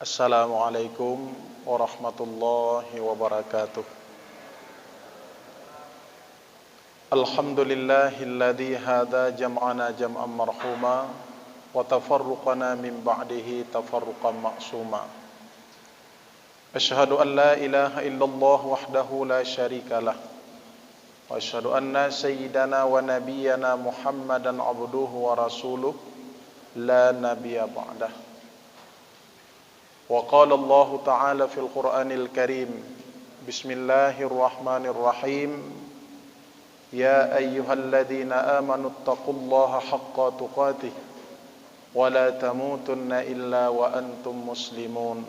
Assalamualaikum warahmatullahi wabarakatuh. Alhamdulillahilladzi hada jam'ana jam'an marhuma wa tafarruqana min ba'dihi tafarruqan ma'suma. Asyhadu an la ilaha illallah wahdahu la syarikalah wa asyhadu anna sayyidana wa nabiyyana Muhammadan abduhu wa rasuluh la nabiyya ba'dah. Wa qala Allah ta'ala fil Qur'anil Karim, Bismillahirrahmanirrahim. Ya ayyuhalladzina amanu taqullaha haqqa tuqatih wa la tamutunna illa wa antum muslimun.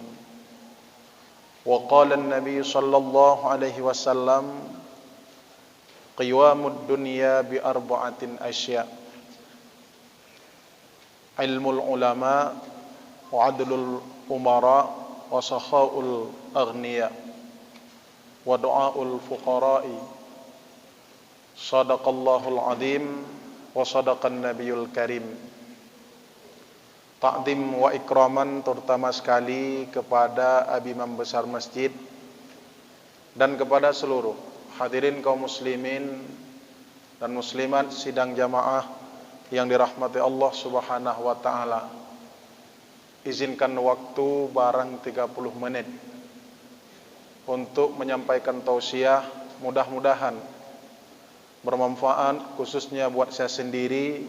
Wa qala an-nabiy sallallahu alaihi wasallam, qiwamud dunya bi arba'atin asya'. Ilmul ulama wa adlul umara wa sakhaul aghniya wa du'aul fuqara'i. Sadaqallahul azim wa sadaqan nabiyul karim. Ta'zim wa ikraman terutama sekali kepada imam besar masjid dan kepada seluruh hadirin kaum muslimin dan muslimat sidang jamaah yang dirahmati Allah Subhanahu wa taala. Izinkan waktu barang 30 menit untuk menyampaikan tausiah, mudah-mudahan bermanfaat khususnya buat saya sendiri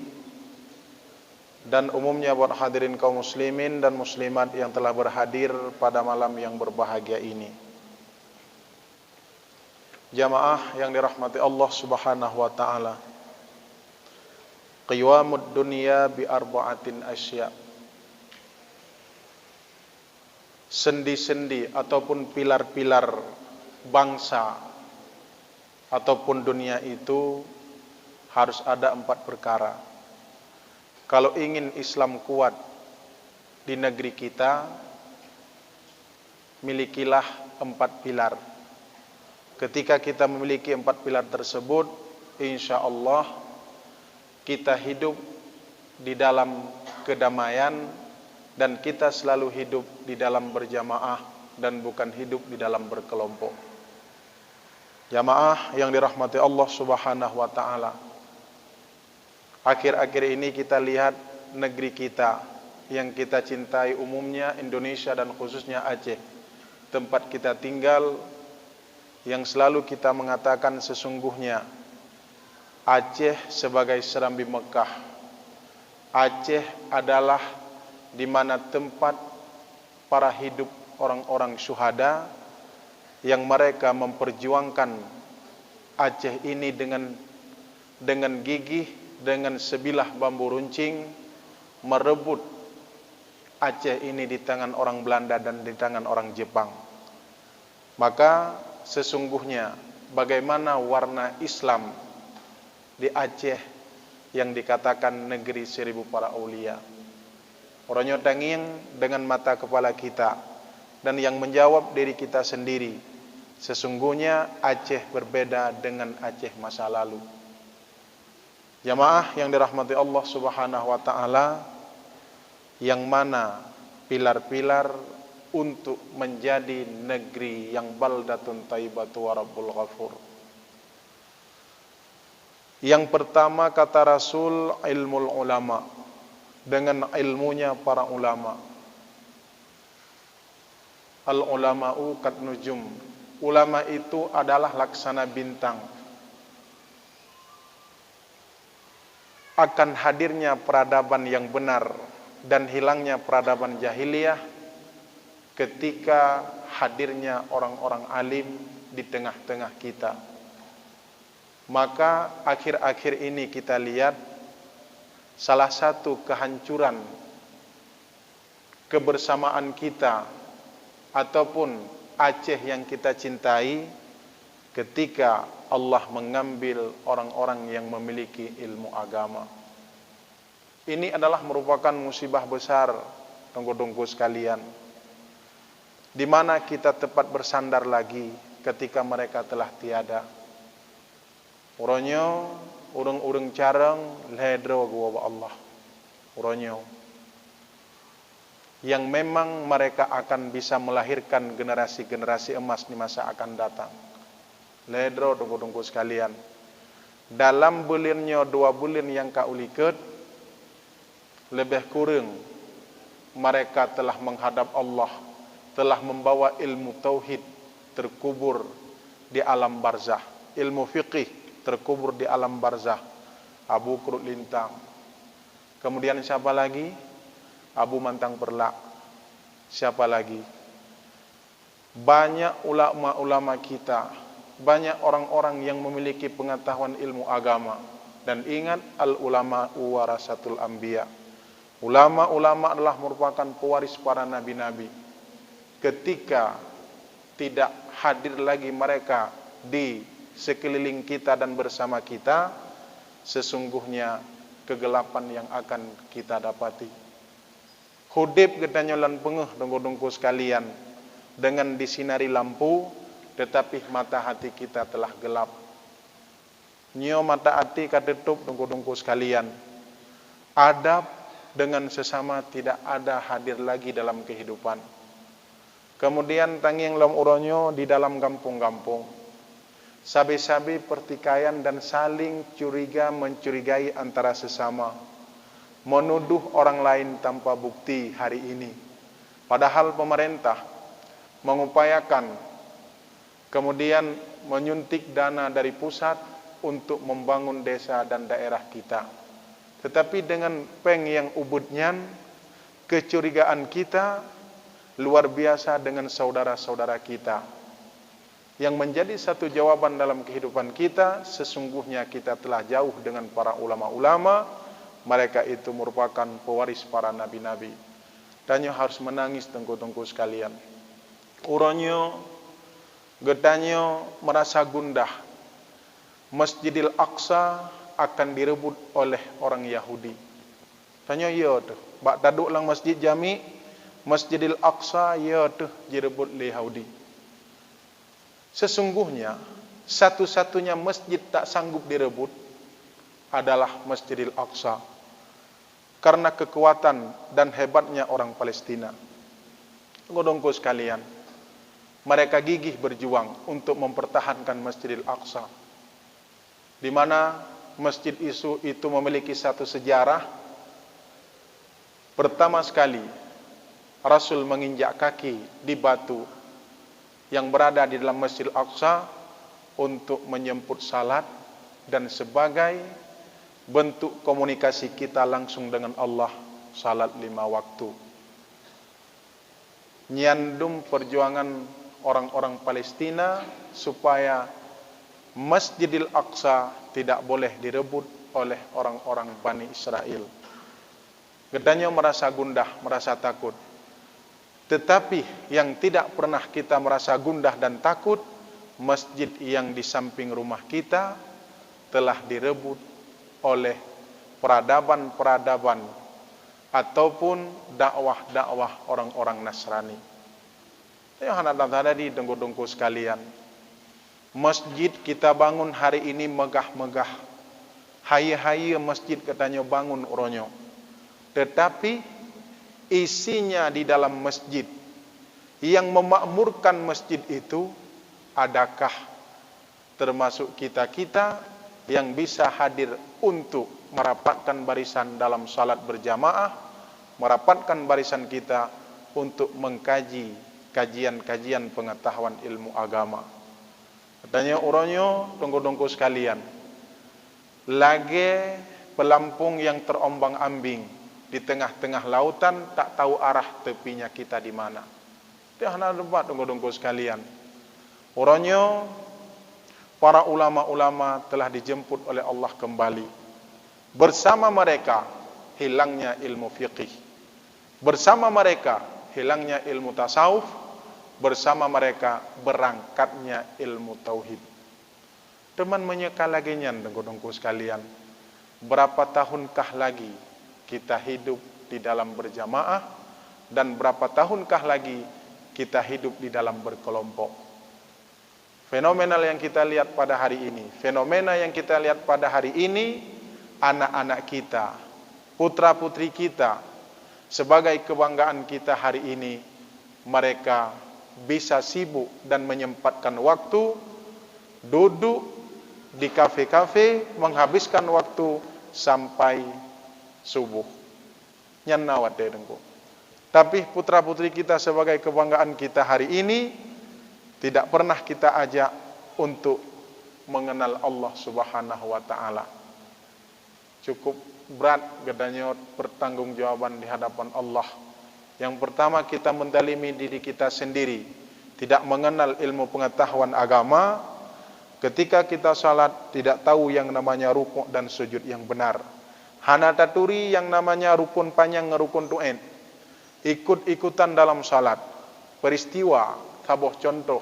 dan umumnya buat hadirin kaum muslimin dan muslimat yang telah berhadir pada malam yang berbahagia ini. Jamaah yang dirahmati Allah Subhanahu wa taala. Qiwamud dunya bi arba'atin asya'. Sendi-sendi ataupun pilar-pilar bangsa ataupun dunia itu harus ada 4 perkara. Kalau ingin Islam kuat di negeri kita, milikilah 4 pilar. Ketika kita memiliki 4 pilar tersebut, insya Allah kita hidup di dalam kedamaian dan kita selalu hidup di dalam berjamaah dan bukan hidup di dalam berkelompok. Jamaah yang dirahmati Allah Subhanahu wa taala. Akhir-akhir ini kita lihat negeri kita yang kita cintai umumnya Indonesia dan khususnya Aceh, tempat kita tinggal, yang selalu kita mengatakan sesungguhnya Aceh sebagai serambi Mekah. Aceh adalah di mana tempat para hidup orang-orang syuhada yang mereka memperjuangkan Aceh ini dengan gigih, dengan sebilah bambu runcing, merebut Aceh ini di tangan orang Belanda dan di tangan orang Jepang. Maka sesungguhnya bagaimana warna Islam di Aceh yang dikatakan negeri 1000 para aulia. Orangnya tanging dengan mata kepala kita dan yang menjawab diri kita sendiri. Sesungguhnya Aceh berbeda dengan Aceh masa lalu. Jamaah yang dirahmati Allah Subhanahu wa taala, yang mana pilar-pilar untuk menjadi negeri yang baldatun thayyibatu wa rabbul ghafur. Yang pertama kata Rasul, ilmul ulama, dengan ilmunya para ulama. Al ulama'u kat nujum. Ulama itu adalah laksana bintang. Akan hadirnya peradaban yang benar dan hilangnya peradaban jahiliyah ketika hadirnya orang-orang alim di tengah-tengah kita. Maka akhir-akhir ini kita lihat salah satu kehancuran kebersamaan kita ataupun Aceh yang kita cintai ketika Allah mengambil orang-orang yang memiliki ilmu agama. Ini adalah merupakan musibah besar, tunggu-tunggu sekalian, di mana kita tepat bersandar lagi ketika mereka telah tiada. Uronyo, urung-urung carang, ledro gua Allah. Uronyo. yang memang mereka akan bisa melahirkan generasi-generasi emas di masa akan datang. Ledro tunggu-tunggu sekalian. Dalam bulannya 2 bulan yang kauliket, lebih kurang mereka telah menghadap Allah, telah membawa ilmu tauhid terkubur di alam barzah, ilmu fiqih terkubur di alam barzah. Abu Krut Lintang. Kemudian siapa lagi? Abu Mantang Perlak. Siapa lagi? Banyak ulama-ulama kita, banyak orang-orang yang memiliki pengetahuan ilmu agama. Dan ingat, al-ulama warasatul anbiya. Ulama-ulama adalah merupakan pewaris para nabi-nabi. Ketika tidak hadir lagi mereka di sekeliling kita dan bersama kita, sesungguhnya kegelapan yang akan kita dapati. Hudib gedanya lan pengeh dongko-dongko sekalian, dengan disinari lampu, tetapi mata hati kita telah gelap. Nyo mata hati kadetup dongko-dongko sekalian. Adab dengan sesama tidak ada hadir lagi dalam kehidupan. Kemudian tangiang lam uronyo di dalam kampung-kampung. Sabi-sabi pertikaian dan saling curiga mencurigai antara sesama. Menuduh orang lain tanpa bukti hari ini. Padahal pemerintah mengupayakan, kemudian menyuntik dana dari pusat untuk membangun desa dan daerah kita. Tetapi dengan peng yang ubudnya, kecurigaan kita luar biasa dengan saudara-saudara kita. Yang menjadi satu jawaban dalam kehidupan kita, sesungguhnya kita telah jauh dengan para ulama-ulama. Mereka itu merupakan pewaris para nabi-nabi. Danyo harus menangis tengku-tengku sekalian. Uronyo, gedanyo merasa gundah. Masjidil Aqsa akan direbut oleh orang Yahudi. Tanya iya tuh, bak taduk lang masjid jami, Masjidil Aqsa iya tuh direbut oleh Yahudi. Sesungguhnya satu-satunya masjid tak sanggup direbut adalah Masjidil Aqsa, karena kekuatan dan hebatnya orang Palestina. Godongku sekalian, mereka gigih berjuang untuk mempertahankan Masjidil Aqsa, di mana masjid itu memiliki satu sejarah. Pertama sekali Rasul menginjak kaki di batu yang berada di dalam Masjidil Aqsa untuk menyemput salat dan sebagai bentuk komunikasi kita langsung dengan Allah, salat 5 waktu. Nyandum perjuangan orang-orang Palestina supaya Masjidil Aqsa tidak boleh direbut oleh orang-orang Bani Israel. Gedanya merasa gundah, merasa takut. Tetapi yang tidak pernah kita merasa gundah dan takut, masjid yang di samping rumah kita telah direbut oleh peradaban-peradaban ataupun dakwah-dakwah orang-orang Nasrani. Ya anak-anak tadi dengku-dengku sekalian, masjid kita bangun hari ini megah-megah, haya-haya masjid katanya bangun uronyo. Tetapi isinya di dalam masjid, yang memakmurkan masjid itu, adakah termasuk kita-kita yang bisa hadir untuk merapatkan barisan dalam salat berjamaah, merapatkan barisan kita untuk mengkaji kajian-kajian pengetahuan ilmu agama. Katanya uronyo, tunggu-tunggu sekalian, lagi pelampung yang terombang-ambing di tengah-tengah lautan, tak tahu arah tepinya kita di mana. Dia hendak debat tunggu-tunggu sekalian. Uronyo, para ulama-ulama telah dijemput oleh Allah kembali. Bersama mereka hilangnya ilmu fiqih. Bersama mereka hilangnya ilmu tasawuf. Bersama mereka berangkatnya ilmu tauhid. Teman menyeka lagi nyan tunggu-tunggu sekalian. Berapa tahunkah lagi kita hidup di dalam berjamaah, dan berapa tahunkah lagi kita hidup di dalam berkelompok? Fenomenal yang kita lihat pada hari ini, fenomena yang kita lihat pada hari ini, anak-anak kita, putra-putri kita Sebagai kebanggaan kita hari ini, mereka bisa sibuk dan menyempatkan waktu duduk di kafe-kafe, menghabiskan waktu sampai subuh. Nyanawat dengku. Tapi putra-putri kita sebagai kebanggaan kita hari ini, tidak pernah kita ajak untuk mengenal Allah Subhanahu wa ta'ala. Cukup berat gedanya pertanggungjawaban di hadapan Allah. Yang pertama, kita mendalimi diri kita sendiri, tidak mengenal ilmu pengetahuan agama. Ketika kita salat, tidak tahu yang namanya rukuk dan sujud yang benar. Hana taturi yang namanya rukun panjang ngerukun tu'en. Ikut-ikutan dalam salat. Peristiwa, tabuh contoh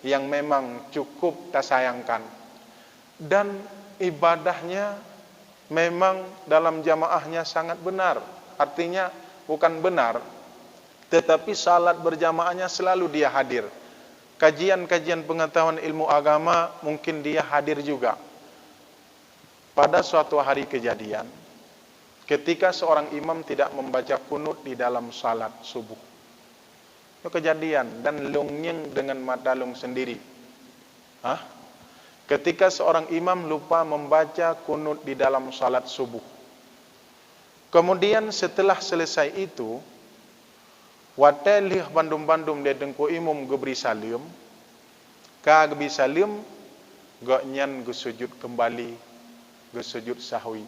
yang memang cukup tak sayangkan. Dan ibadahnya memang dalam jamaahnya sangat benar. Artinya bukan benar, tetapi salat berjamaahnya selalu dia hadir. Kajian-kajian pengetahuan ilmu agama mungkin dia hadir juga. Pada suatu hari kejadian, ketika seorang imam tidak membaca kunut di dalam salat subuh. Itu kejadian dan lungyeng dengan mata lung sendiri. Ketika seorang imam lupa membaca kunut di dalam salat subuh. Kemudian setelah selesai itu, watelih bandum-bandum dia dengku imam geberi salim, ka geberi salim, gak nyan gesujud kembali, gesujud sahwi.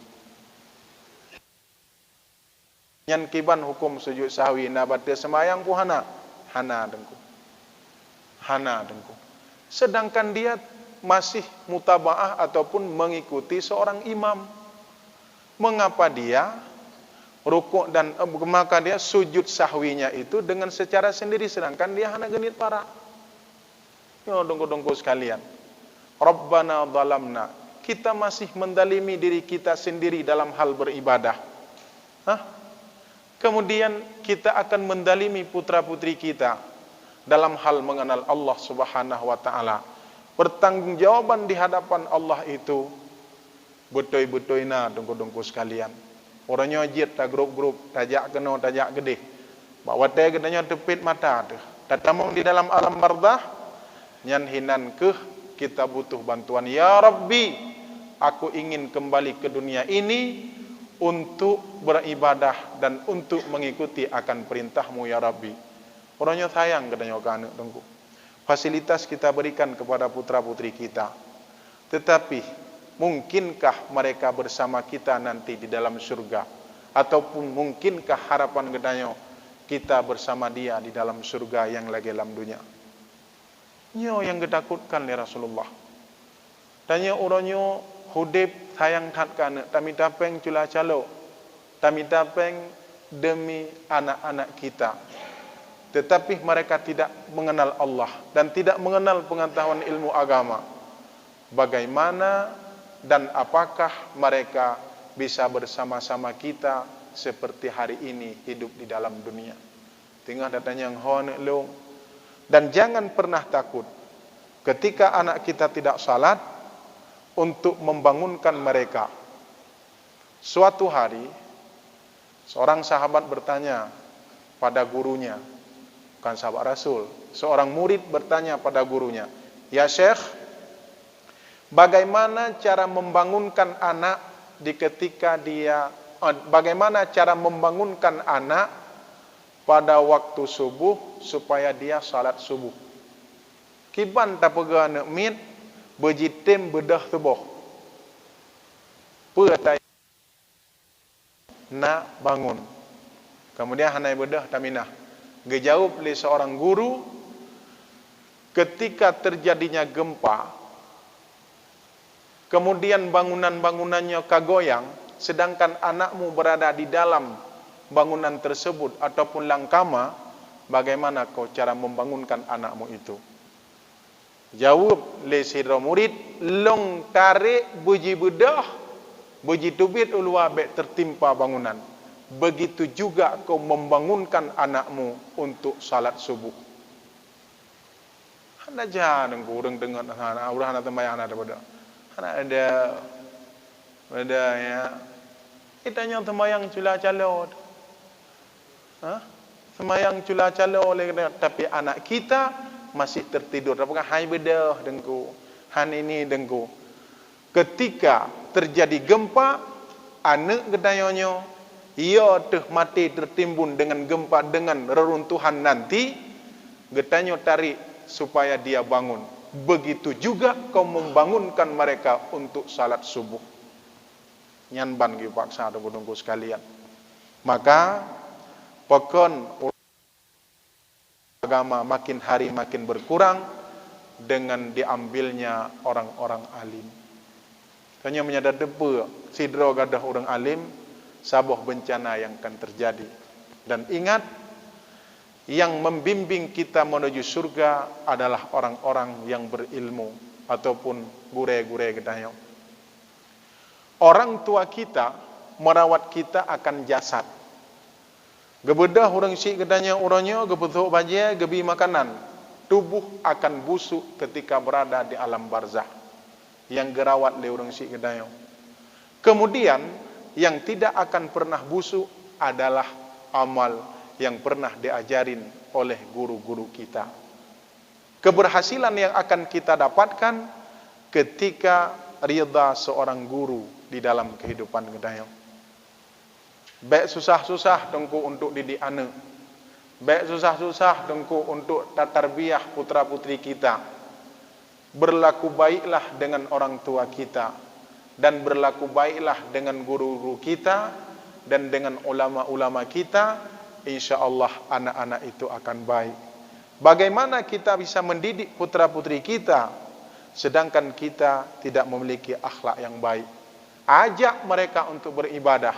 Nyan kiban hukum sujud sahwi, nabate semayang ku hana dengku. Hana dengku. Sedangkan dia masih mutabaah ataupun mengikuti seorang imam. Mengapa dia rukuk dan maka dia sujud sahwinya itu dengan secara sendiri, sedangkan dia hana genit para. Yo dongko-dongko sekalian. Rabbana dhalamna. Kita masih mendalimi diri kita sendiri dalam hal beribadah. Kemudian kita akan mendalimi putra-putri kita dalam hal mengenal Allah Subhanahu wa ta'ala. Pertanggungjawaban di hadapan Allah itu betul-betulnya dongko-dongko sekalian. Orangnya jit ta grup-grup, tajak kena, tajak gede. Bawa teh gedenya tepit mata tu. Tatamong di dalam alam bardah, nyan hinan kita butuh bantuan. Ya Rabbi, aku ingin kembali ke dunia ini untuk beribadah dan untuk mengikuti akan perintahmu ya Rabbi. Orangnya sayang gedenya kana dengku. Fasilitas kita berikan kepada putra-putri kita. Tetapi mungkinkah mereka bersama kita nanti di dalam surga? Ataupun mungkinkah harapan gedanya kita bersama dia di dalam surga yang lagi dalam dunia? Nyo yang ketakutkan ya Rasulullah. Tanya orangnya hudib sayang tat kana, tamita peng cula calo, tamita peng demi anak-anak kita. Tetapi mereka tidak mengenal Allah dan tidak mengenal pengetahuan ilmu agama. Bagaimana dan apakah mereka bisa bersama-sama kita seperti hari ini hidup di dalam dunia? Tinggal datanya yang hone lo. Dan jangan pernah takut ketika anak kita tidak salat untuk membangunkan mereka. Suatu hari seorang sahabat bertanya pada gurunya, bukan sahabat Rasul, seorang murid bertanya pada gurunya, "Ya Syekh, bagaimana cara membangunkan anak bagaimana cara membangunkan anak pada waktu subuh supaya dia salat subuh?" Kiban ta pega nak mit bejitim bedah tubuh. Petai nak bangun. Kemudian hanai bedah taminah. Dijawab oleh seorang guru, ketika terjadinya gempa, kemudian bangunan-bangunannya kagoyang, sedangkan anakmu berada di dalam bangunan tersebut ataupun langkama, bagaimana kau cara membangunkan anakmu itu? Jawab le sidra murid, long tarik buji bedah, buji tubit ulua bek tertimpa bangunan. Begitu juga kau membangunkan anakmu untuk salat subuh. Hana jangan kurang dengan hana urang hana tembayang hana pada. Hana ada ya. Itanya tembayang cula calot. Ha? Semayang cula-cala oleh tapi anak kita masih tertidur. Apakah hai bedah dengku, han ini dengku. Ketika terjadi gempa, anak gedayonyo, ia teh mati tertimbun dengan gempa, dengan reruntuhan nanti, gedanyo tarik supaya dia bangun. Begitu juga kau membangunkan mereka untuk salat subuh. Nyanban gitu paksa dengku sekalian. Maka pokon agama makin hari makin berkurang dengan diambilnya orang-orang alim. Hanya menyadar depa sidro gadah orang alim, sabuh bencana yang akan terjadi. Dan ingat, yang membimbing kita menuju surga adalah orang-orang yang berilmu ataupun gure-gure gedayong. Orang tua kita merawat kita akan jasad. Gebedah orang si gedanya uronyo, gebetuk baje, gebi makanan. Tubuh akan busuk ketika berada di alam barzah. Yang gerawat le orang si gedanya. Kemudian yang tidak akan pernah busuk adalah amal yang pernah diajarin oleh guru-guru kita. Keberhasilan yang akan kita dapatkan ketika ridha seorang guru di dalam kehidupan gedayong. Baik susah-susah dengku untuk didik anak. Baik susah-susah dengku untuk tarbiyah putra-putri kita. Berlaku baiklah dengan orang tua kita. Dan berlaku baiklah dengan guru-guru kita. Dan dengan ulama-ulama kita. InsyaAllah anak-anak itu akan baik. Bagaimana kita bisa mendidik putra-putri kita, sedangkan kita tidak memiliki akhlak yang baik? Ajak mereka untuk beribadah.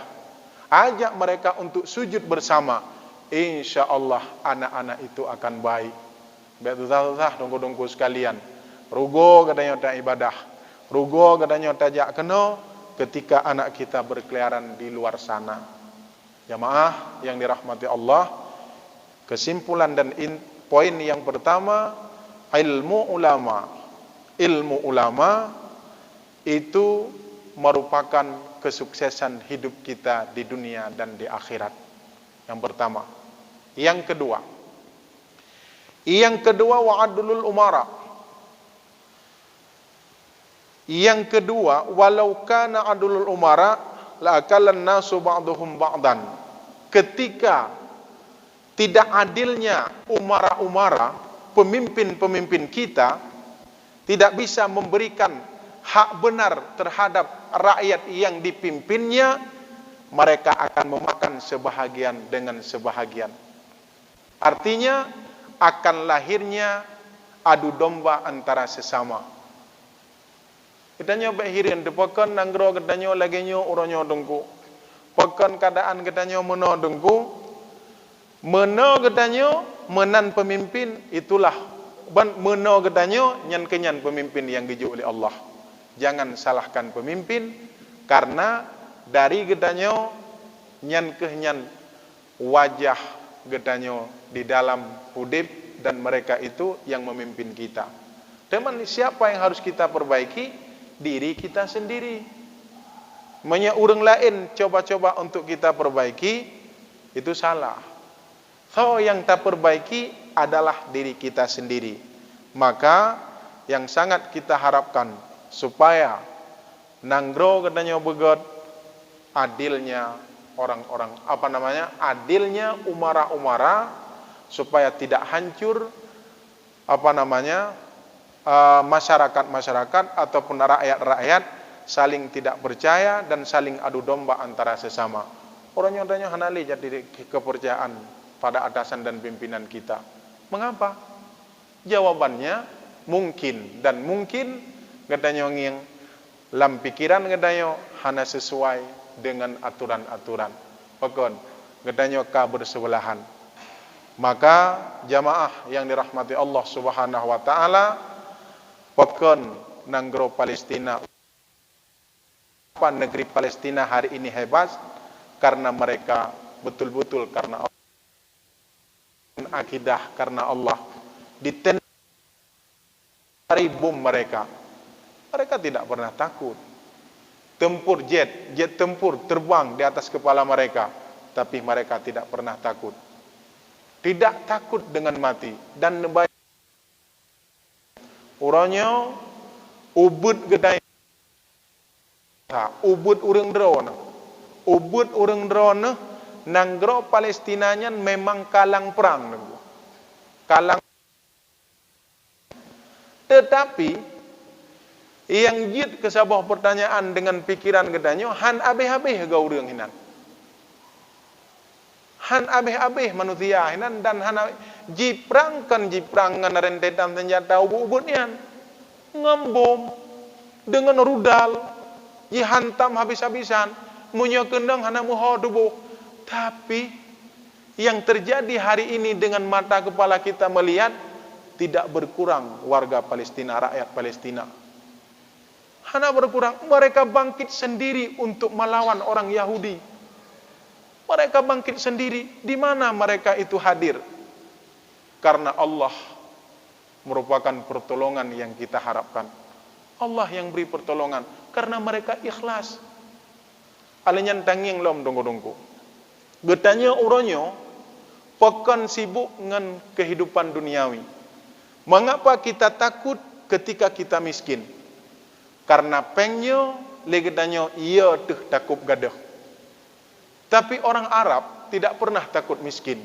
Ajak mereka untuk sujud bersama. InsyaAllah anak-anak itu akan baik. Baik susah-susah dongku-dongku sekalian. Rugo katanya tak ibadah. Rugo katanya tak jak kena ketika anak kita berkeliaran di luar sana. Jamaah yang dirahmati Allah, kesimpulan dan poin yang pertama, ilmu ulama. Ilmu ulama itu merupakan kesuksesan hidup kita di dunia dan di akhirat. Yang pertama. Yang kedua wa'adulul umara. Yang kedua, walau kana adulul umara la'akalan nasu ba'duhum ba'dan. Ketika tidak adilnya umara-umara, pemimpin-pemimpin kita tidak bisa memberikan hak benar terhadap rakyat yang dipimpinnya, mereka akan memakan sebahagian dengan sebahagian. Artinya akan lahirnya adu domba antara sesama. Kedanyo bahirin depokan nanggro kedanyo lagenyo uronyo dengku. Pekan keadaan kedanyo meno dengku. Meno kedanyo menan pemimpin itulah meno kedanyo nyan kenyan pemimpin yang diju oleh Allah. Jangan salahkan pemimpin karena dari gedanyo nyan kehnyan wajah gedanyo di dalam hudib dan mereka itu yang memimpin kita. Teman, siapa yang harus kita perbaiki? Diri kita sendiri. Menya orang lain coba-coba untuk kita perbaiki, itu salah. So yang tak perbaiki adalah diri kita sendiri. Maka yang sangat kita harapkan supaya nanggro katanya begot adilnya orang-orang adilnya umara-umara, supaya tidak hancur masyarakat-masyarakat ataupun rakyat-rakyat saling tidak percaya dan saling adu domba antara sesama. Orang-orangnya hanali jadi kepercayaan pada atasan dan pimpinan kita. Mengapa? Jawabannya mungkin dan mungkin katanya yang lam pikiran katanya hanya sesuai dengan aturan-aturan. Pokon katanya ka bersebelahan. Maka jamaah yang dirahmati Allah Subhanahu wa taala, pokon nanggro Palestina, negeri Palestina hari ini hebat karena mereka betul-betul karena Allah, akidah karena Allah, ditendari bom mereka tidak pernah takut. Jet tempur terbang di atas kepala mereka, tapi mereka tidak pernah takut. tidak takut dengan mati dan nebai orangnya ubud gedai ubud urang drone ubud urang drone nanggro Palestinanya memang kalang perang kalang, tetapi yang jid ke sebuah pertanyaan dengan pikiran gedanya han abeh-abeh gau urang hinan han abeh-abeh manusia hinan dan han jiprang ngan rentetan senjata ubud nian ngembom dengan rudal dihantam habis-habisan munyo kendang hana muho dubuh. Tapi yang terjadi hari ini dengan mata kepala kita melihat tidak berkurang warga Palestina, rakyat Palestina. Hana berkurang, mereka bangkit sendiri untuk melawan orang Yahudi. Mereka bangkit sendiri. Di mana mereka itu hadir? Karena Allah merupakan pertolongan yang kita harapkan. Allah yang beri pertolongan karena mereka ikhlas. Alenyan tanging lom dongko-dongko. Getanya uronyo pekan sibuk dengan kehidupan duniawi. Mengapa kita takut ketika kita miskin? Karena pengnya legedanyo iya tuh takut gadah. Tapi orang Arab tidak pernah takut miskin.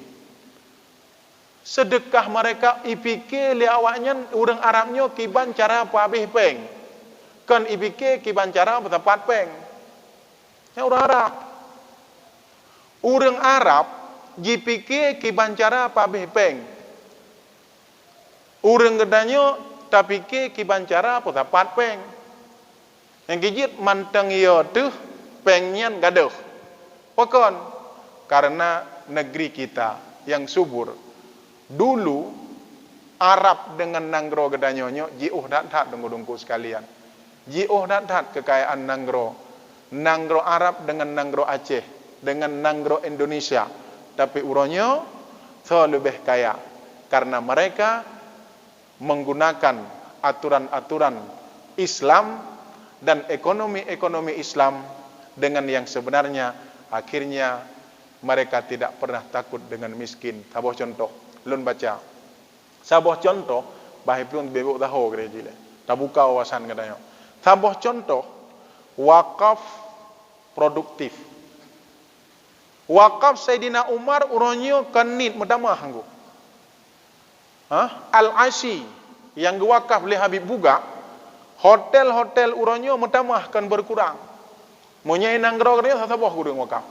Sedekah mereka ipike le awaknya orang Arabnya kiban cara apa habis peng. Kan ipike kiban cara bertepat peng. Ya orang Arab. Orang Arab jipike kiban cara apa habis peng. Orang gedanyo tapike kiban cara bertepat peng. Yang gigit mantang iya tuh pengnya gaduh. Pokon karena negeri kita yang subur. Dulu Arab dengan nanggro gedanyonyo jiuh dat dengku sekalian. Jiuh dat kekayaan nanggro. Nanggro Arab dengan nanggro Aceh, dengan nanggro Indonesia. Tapi uronyo so lebih kaya karena mereka menggunakan aturan-aturan Islam dan ekonomi Islam dengan yang sebenarnya akhirnya mereka tidak pernah takut dengan miskin. Saboh contoh, lun baca. Saboh contoh, bahai pun bebuk tahu gereja. Tak buka wawasan katanya. Saboh contoh, wakaf produktif. Wakaf Sayyidina Umar uronyo kanit medamah anggo. Al-Ashi yang wakaf oleh Habib Buga. Hotel-hotel uronyo metamah kan berkurang. Munyai nanggro katanya saboh gudang wakaf.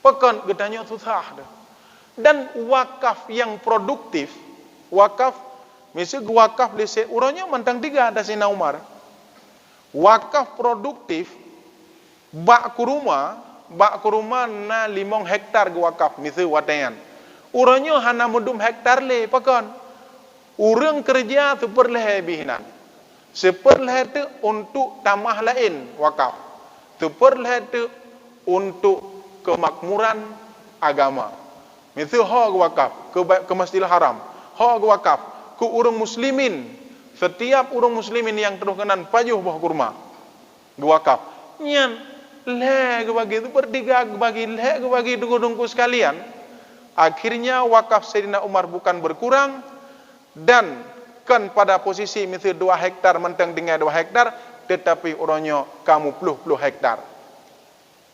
Pekan gedanya susah dah. Dan wakaf yang produktif, wakaf misal wakaf lese uronyo mantang 3 ada Sayyidina Umar. Wakaf produktif bak kuruma na 5 hektar wakaf misal watayan. Uronyo hana mudum hektar le pekan. Urang kerja superlebihan. Seperlah itu untuk tamah lain wakaf. Seperlah itu untuk kemakmuran agama. Misal hak wakaf ke Masjidil Haram, hak wakaf ke orang muslimin. Setiap orang muslimin yang terus kenan pajuh buah kurma. Wakaf. Nyan leh bagi itu bertiga bagi leh bagi dungku sekalian. Akhirnya wakaf Sayyidina Umar bukan berkurang dan kan pada posisi misal 2 hektar mentang dengan 2 hektar tetapi orangnya kamu puluh hektar.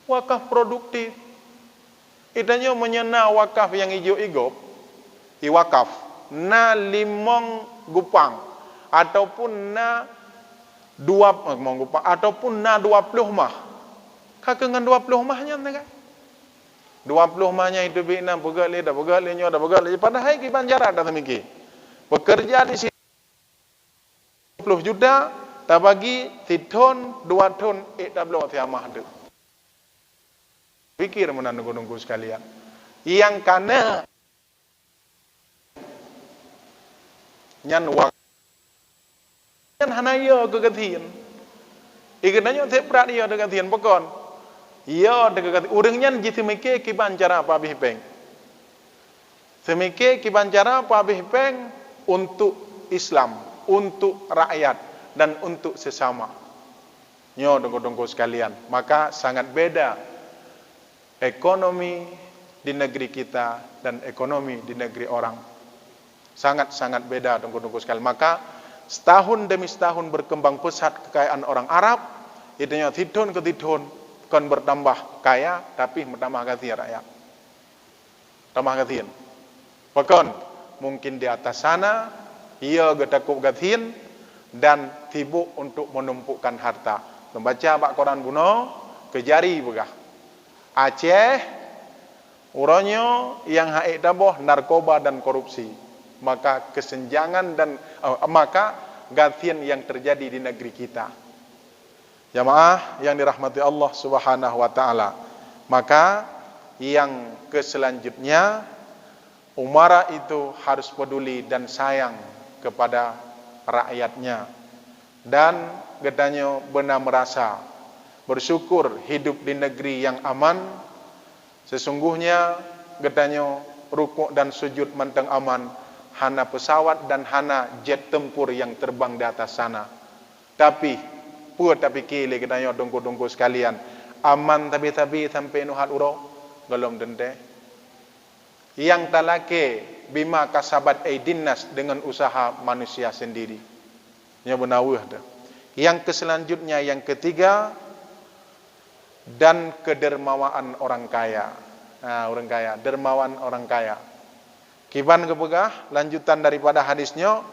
Wakaf produktif. Itanya menyena wakaf yang hijau-hijau. Wakaf na 5 gupang ataupun na 2 gupang ataupun na 20 mah. Kakengan 20 mahnya kan? 20 mahnya itu bina begal dah begal nyo dah begal padahal ki banjara dah semiki. Bekerja di 10 juta, tak bagi 1 ton, 2 ton, tak belum tiamah tu. Fikir mana nunggu sekalian. Yang kana nyan wak nyan hanaya kegatian. Ikananya seprat dia kegatian pokon. Ia kegatian. Urangnya jiti meke kiban cara apa habis peng. Semike kiban cara apa habis peng untuk Islam. Untuk rakyat dan untuk sesama. Nyo dongko-dongko sekalian. Maka sangat beda ekonomi di negeri kita dan ekonomi di negeri orang. Sangat-sangat beda tunggu-tunggu sekali. Maka setahun demi setahun berkembang pesat kekayaan orang Arab, itunya tidun ke tidun kan bertambah kaya, tapi bertambah gathir rakyat. Tambah gathir. Bahkan mungkin di atas sana ia gedakup gathin dan sibuk untuk menumpukkan harta. Membaca bak koran buno kejari begah. Aceh uronyo yang haik taboh narkoba dan korupsi. Maka kesenjangan dan maka gathin yang terjadi di negeri kita. Jamaah yang dirahmati Allah Subhanahu wa taala. Maka yang keselanjutnya umara itu harus peduli dan sayang kepada rakyatnya, dan gedanya benar merasa bersyukur hidup di negeri yang aman. Sesungguhnya gedanya rukuk dan sujud menteng aman, hana pesawat dan hana jet tempur yang terbang di atas sana. Tapi kile gedanya dongko-dongko sekalian, aman tapi sampai nuhat uro belum dente. Yang talake bima kasabat aidinnas, dengan usaha manusia sendiri. Nya benawah dah. Yang keselanjutnya yang ketiga, dan kedermawaan orang kaya. Nah, orang kaya, dermawan orang kaya. Kiban kepegah lanjutan daripada hadisnya,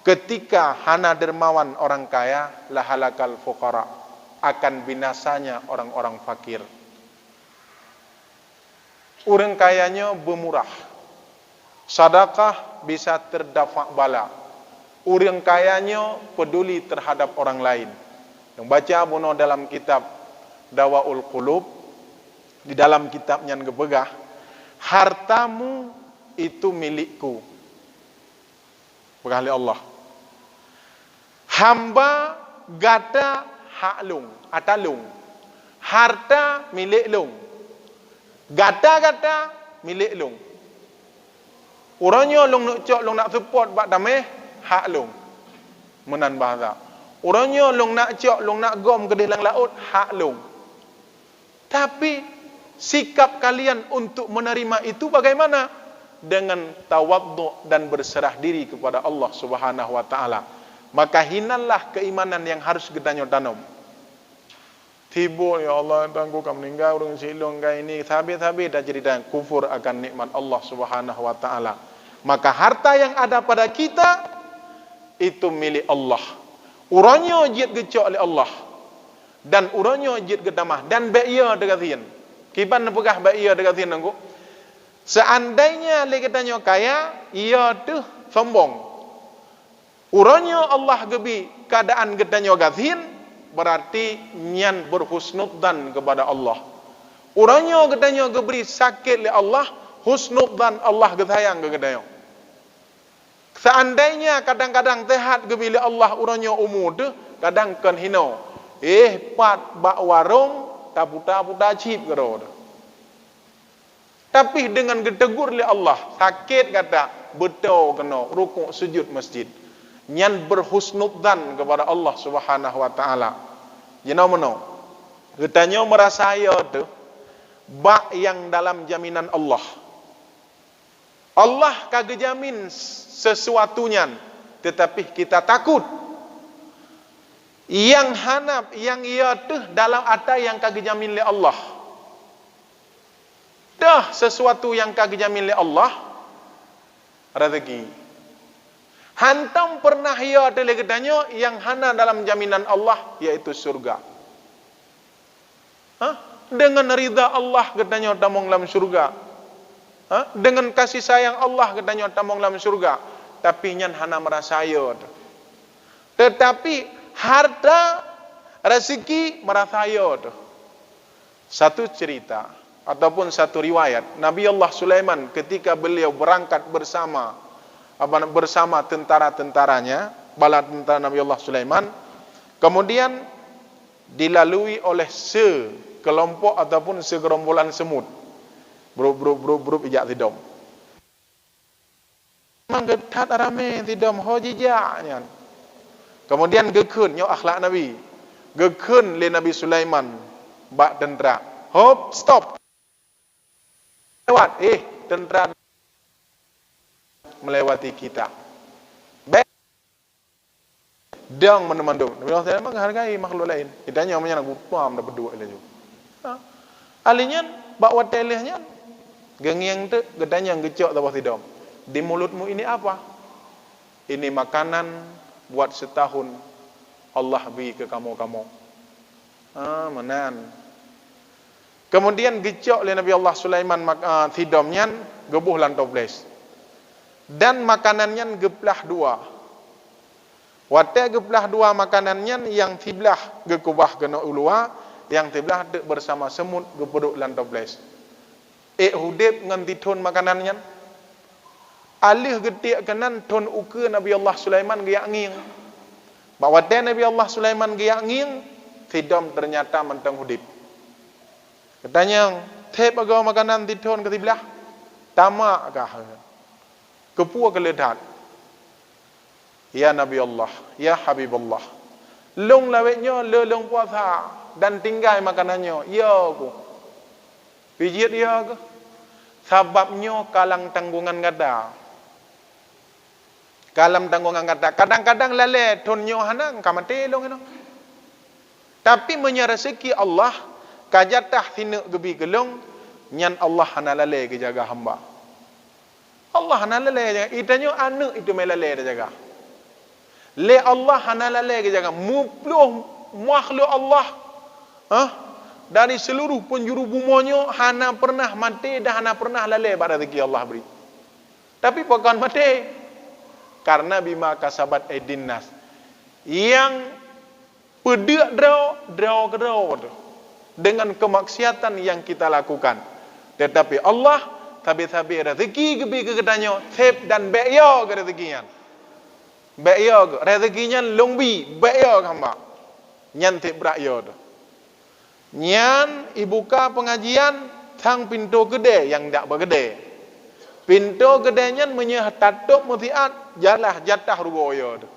ketika hana dermawan orang kaya, lahalakal fuqara, akan binasanya orang-orang fakir. Orang kayanya bermurah, sedekah bisa terdapat bala. Orang kayanya peduli terhadap orang lain. Yang baca buno dalam kitab Dawaul Qulub, di dalam kitabnya gebegah, hartamu itu milikku, berkali Allah. Hamba gada hak lung, atalung. Harta milik lung. Gata-gata milik lung. Orangnya lung nak cok, lung nak support bak damai, hak lung. Menan bahasa. Orangnya lung nak cok, lung nak gom ke dalam laut, hak lung. Tapi sikap kalian untuk menerima itu bagaimana? Dengan tawaddu dan berserah diri kepada Allah Subhanahu wa taala. Maka hinallah keimanan yang harus gedanya tanam. Tiba ya Allah tangguh kamu meninggal orang silong kau ini sabit-sabit dah cerita kufur akan nikmat Allah Subhanahu wa taala. Maka harta yang ada pada kita itu milik Allah. Urangnya jid gecok oleh Allah, dan urangnya jid gedamah dan baia degatin. Kiban pegah baia degatin nanggu. Seandainya le katanya kaya, ia tu sombong. Urangnya Allah gebi keadaan gedanya gatin, berarti nyan berhusnudzan kepada Allah. Orangnya gedanya geberi sakit le Allah, husnudzan Allah gesayang ke gedanya. Seandainya kadang-kadang tehat gebili Allah orangnya umur tu, kadang kan hino. Pat bak warung taputa-puta cip kero. Tapi dengan getegur le Allah, sakit kata betul kena rukuk sujud masjid. Nyan berhusnudzan kepada Allah Subhanahu wa taala. Jeno meno. Getanya merasa ya tu bak yang dalam jaminan Allah. Allah kagak jamin sesuatunya, tetapi kita takut. Yang hanap yang ia tu dalam ada yang kagak jamin le Allah. Dah sesuatu yang kagak jamin le Allah, rezeki. Hantam pernah ia ada legedanyo yang hana dalam jaminan Allah, yaitu surga. Dengan ridha Allah gedanyo tamong dalam surga. Dengan kasih sayang Allah gedanyo tamong dalam surga. Tapi nyan hana merasa ia. Tetapi harta rezeki merasa ia. Satu cerita ataupun satu riwayat, Nabi Allah Sulaiman ketika beliau berangkat bersama tentara-tentaranya, bala tentara Nabi Allah Sulaiman, kemudian dilalui oleh sekelompok ataupun segerombolan semut. Brup ijak tidom. Manggetat arame tidom hojijaknya. Kemudian gekun nyo akhlak Nabi. Gekun le Nabi Sulaiman bak tentara. Hop, stop. lewat, tentera melewati kita. Baik, dang menemandung. Nabi Allah SAW menghargai makhluk lain. Kitanya namanya nak gupam dah berdua lagi. Alinya bawa telehnya gengiang tu gedanya gecok tabah tidam. Di mulutmu ini apa? Ini makanan buat setahun Allah beri ke kamu-kamu. Menan. Kemudian gecok oleh Nabi Allah Sulaiman tidamnya gebuh lantoples. Dan makanannya geplah dua. Wate geplah dua makanannya yang tiblah gekubah kena ulua, yang tiblah bersama semut gepeduk lantoples. Hudib nganti ton makanannya. Alih getik kanan ton uke Nabi Allah Sulaiman giak nging. Bahawa Nabi Allah Sulaiman giak nging, tidam ternyata mentang hudib. Katanya, tep agak makanan di ton ke tibelah. Tamak kah? Kepua keledat. Ya Nabi Allah, ya Habib Allah. Long lawetnya, long puasa. Dan tinggal makanannya. Ya aku. Pijit ya aku. Sebabnya kalang tanggungan gada. Kalam tanggungan gada. Kadang-kadang lale tonnya hanang. Kamate long itu. Tapi menyerasiki Allah. Kajatah tinuk gebi gelong. Nyan Allah hana lale ke jaga hamba. Allah hana lale jaga. Itanya anak itu melale jaga. Le Allah hana lale ke jaga. Mupluh makhluk Allah. Dari seluruh penjuru bumonyo hana pernah mati dan hana pernah lale pada rezeki Allah beri. Tapi bukan mati. Karena bima kasabat edinnas. Yang pedak draw dengan kemaksiatan yang kita lakukan. Tetapi Allah tabi-tabi rezeki gebi kegedanyo tep dan be'yo ke rezekinya. Be'yo ke rezekinya longbi be'yo hamba. Nyan tep berakyo tu. Nyan ibuka pengajian tang pintu gede yang tak bergede. Pintu gedenya menyehtatuk mutiat jalah jatah rugoyo tu.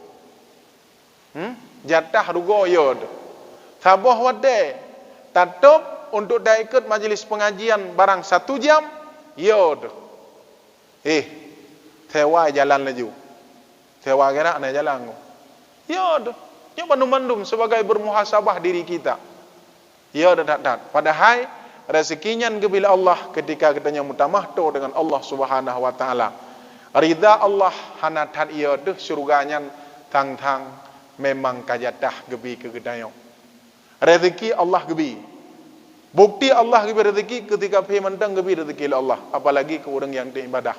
Jatah rugoyo tu. Sabah wade tatup untuk dah ikut majlis pengajian barang 1 jam. Yo tu. Sewa jalan laju. Sewa gerak na jalan. Yo tu. Yo bandum-bandum sebagai bermuhasabah diri kita. Ya dan padahal rezekinya bila Allah ketika kitanya mutamahto dengan Allah Subhanahu wa taala. Ridha Allah hanatat ia tu surganya tang-tang memang kajatah gebi kegedayo. Rezeki Allah gebi. Bukti Allah gebi rezeki ketika pi mentang gebi rezeki Allah, apalagi ke orang yang beribadah.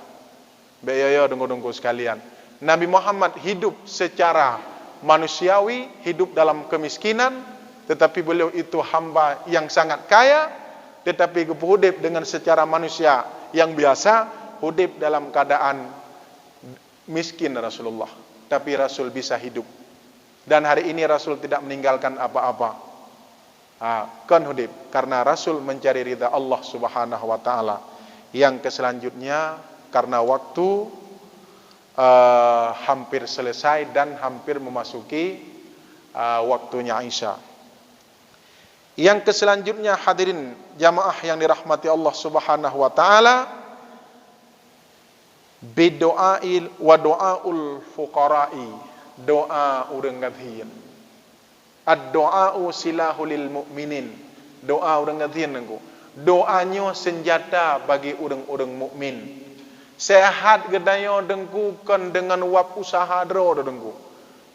Bayo dengko-dengko sekalian. Nabi Muhammad hidup secara manusiawi, hidup dalam kemiskinan. Tetapi beliau itu hamba yang sangat kaya, tetapi hudib dengan secara manusia yang biasa, hudib dalam keadaan miskin Rasulullah. Tapi Rasul bisa hidup. Dan hari ini Rasul tidak meninggalkan apa-apa. Kan hudib. Karena Rasul mencari ridha Allah Subhanahu wa ta'ala. Yang keselanjutnya, karena waktu hampir selesai dan hampir memasuki waktunya Isya. Yang keselanjutnya hadirin jamaah yang dirahmati Allah Subhanahu wa taala, bidoail wa doaul fuqara'i, doa urang gadhian. Ad-doa'u silahul mu'minin. Doa urang gadhian nangku. Doanya senjata bagi urang-urang mukmin. Sehat gedayo dengku kan dengan wap usaha dro dengku.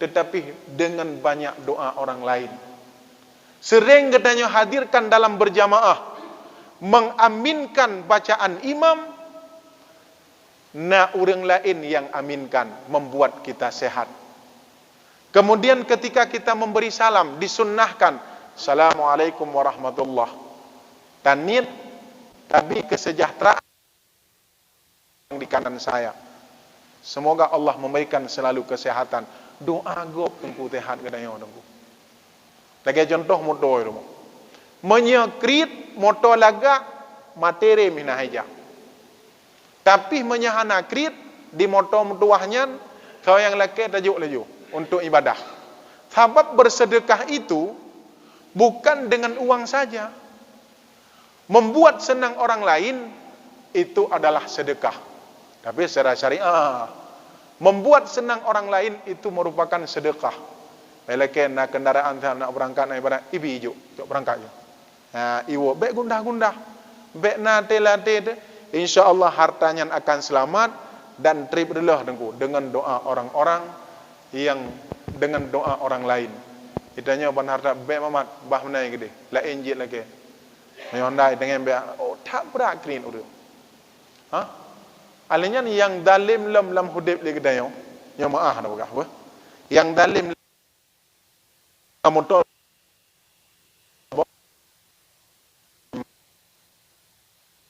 Tetapi dengan banyak doa orang lain. Sering katanya hadirkan dalam berjamaah, mengaminkan bacaan imam, orang lain yang aminkan, membuat kita sehat. Kemudian ketika kita memberi salam, disunnahkan, Assalamualaikum warahmatullahi. Tanit, tapi kesejahteraan yang di kanan saya. Semoga Allah memberikan selalu kesehatan. Doa gop tengku tehat katanya tengku. Lagi contoh motor itu. Menyekrit motor lagak materi minah aja. Tapi menyahana krit di motor mutuahnya kau yang laki tajuk laju untuk ibadah. Sebab bersedekah itu bukan dengan uang saja. Membuat senang orang lain itu adalah sedekah. Tapi secara syariah, membuat senang orang lain itu merupakan sedekah. Melekan nak kendaraan nak berangkat naik barang ibi hijau, jok berangkat je. Iwo bek gundah-gundah, bek nate-late, insya-Allah hartanya akan selamat dan trip dulu dengan doa orang-orang yang dengan doa orang lain. Itanya ban harta bek mamat bah menai gede, la enjit lagi. Menyondai dengan bek tak berak clean urut. Alanya yang dalim lam hudib lagi dayo, yang maah nak begah apa? Yang dalim motor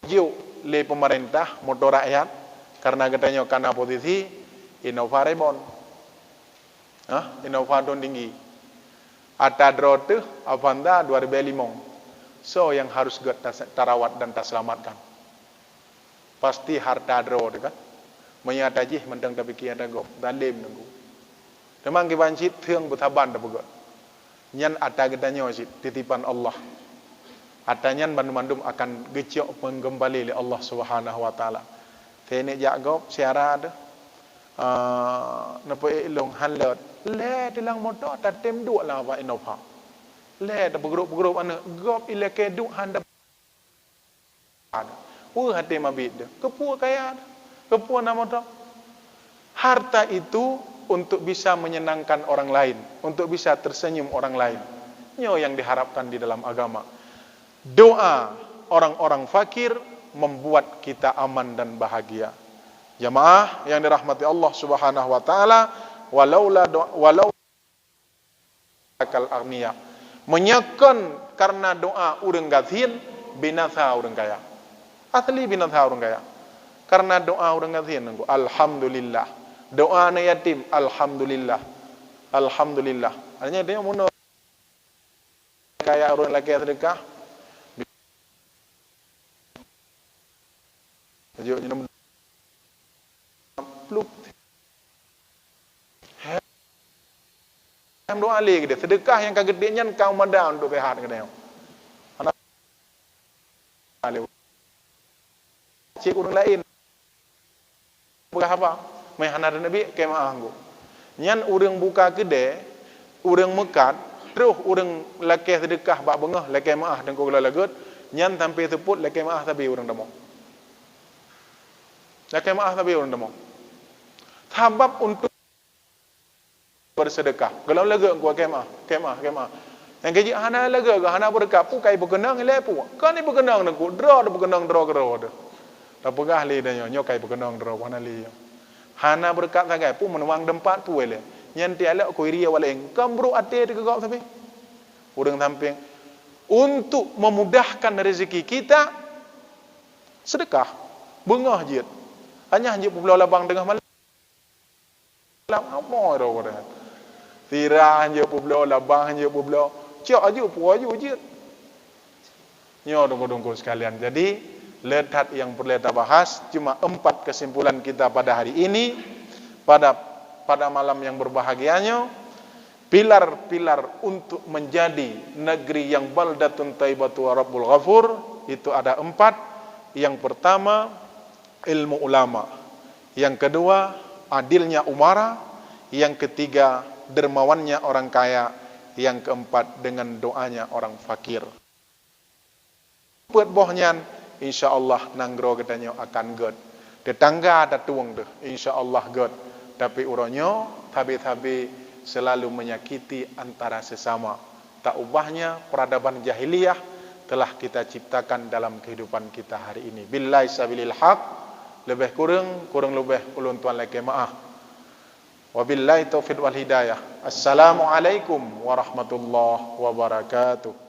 jiu le pemerintah motor rakyat karena katanya karena posisi Innova Rebon. Innova don tinggi. Atadro tu Avanda 2005. So yang harus tarawat dan terselamatkan. Pasti harta dro kan. Menyataji mendang tapi kia dagok dalim nunggu. Memang kibancit thiang butaban dah begot. Nyan ata gedanya wajib titipan Allah. Atanyan bandum-bandum akan gecok menggembali oleh Allah Subhanahu wa taala. Tene jagop siara ada napa ilong hanlot le tilang motor tatem duk lah apa Innova. Le da bergrup-grup ana gop ileke duk handa. Hati mabid kepu kaya kepu nama motor. Harta itu untuk bisa menyenangkan orang lain, untuk bisa tersenyum orang lain. Nyo yang diharapkan di dalam agama. Doa orang-orang fakir membuat kita aman dan bahagia. Jamaah yang dirahmati Allah Subhanahu wa taala, walau akal agniya. Menyakan karena doa urang gathil binatha urang kaya. Asli binatha urang kaya. Karena doa urang gathil nunggu alhamdulillah. Doa na yatim alhamdulillah. Alhamdulillah. Artinya dia mun kaya orang laki sedekah. Jadi minum pluk. Yang doa lagi dia sedekah yang kagedenya kau mada untuk sehat kadang. Anak alih. Cik orang lain. Berapa? Mai hana Nabi kemah anggo. Nyan urang buka gede, urang mekat, terus urang laki sedekah bak bengah laki maah dan ko lagut, nyan sampai seput laki maah tapi urang demo. Laki maah tapi urang demo. Sebab untuk bersedekah. Kalau lega ko kemah. Yang gaji hana lega ke hana berdekat pu kai berkenang lepu. Kan ni berkenang nangku, draw berkenang draw. Dah pegah li dah nyokai berkenang draw hana li. Hana berkat sangat pun menuang dempat pu ele. Nyanti ala ko ria waleng. Kambru ate de gagau sampai. Urang samping untuk memudahkan rezeki kita sedekah. Bengah jit. Hanya hanya pulau labang tengah malam. Apa ro dah. Tira hanya pulau labang hanya pulau. Cok aju pu aju jit. Nyo dongko-dongko sekalian. Jadi ledat yang perlu kita bahas cuma 4 kesimpulan kita pada hari ini pada malam yang berbahagianya. Pilar-pilar untuk menjadi negeri yang baldatun thayyibatu wa rabbul ghafur itu ada 4. Yang pertama ilmu ulama, yang kedua adilnya umara, yang ketiga dermawannya orang kaya, yang keempat dengan doanya orang fakir. Buat bohnya InsyaAllah nanggro katanya akan god. Tetangga ada tuang deh. InsyaAllah god. Tapi uronyo tabi-tabi selalu menyakiti antara sesama. Tak ubahnya peradaban jahiliyah telah kita ciptakan dalam kehidupan kita hari ini. Billahi sabilil haq. Lebih kurang lebih ulun tuan lagi maaf. Wabillahi taufiq wal hidayah. Assalamualaikum warahmatullahi wabarakatuh.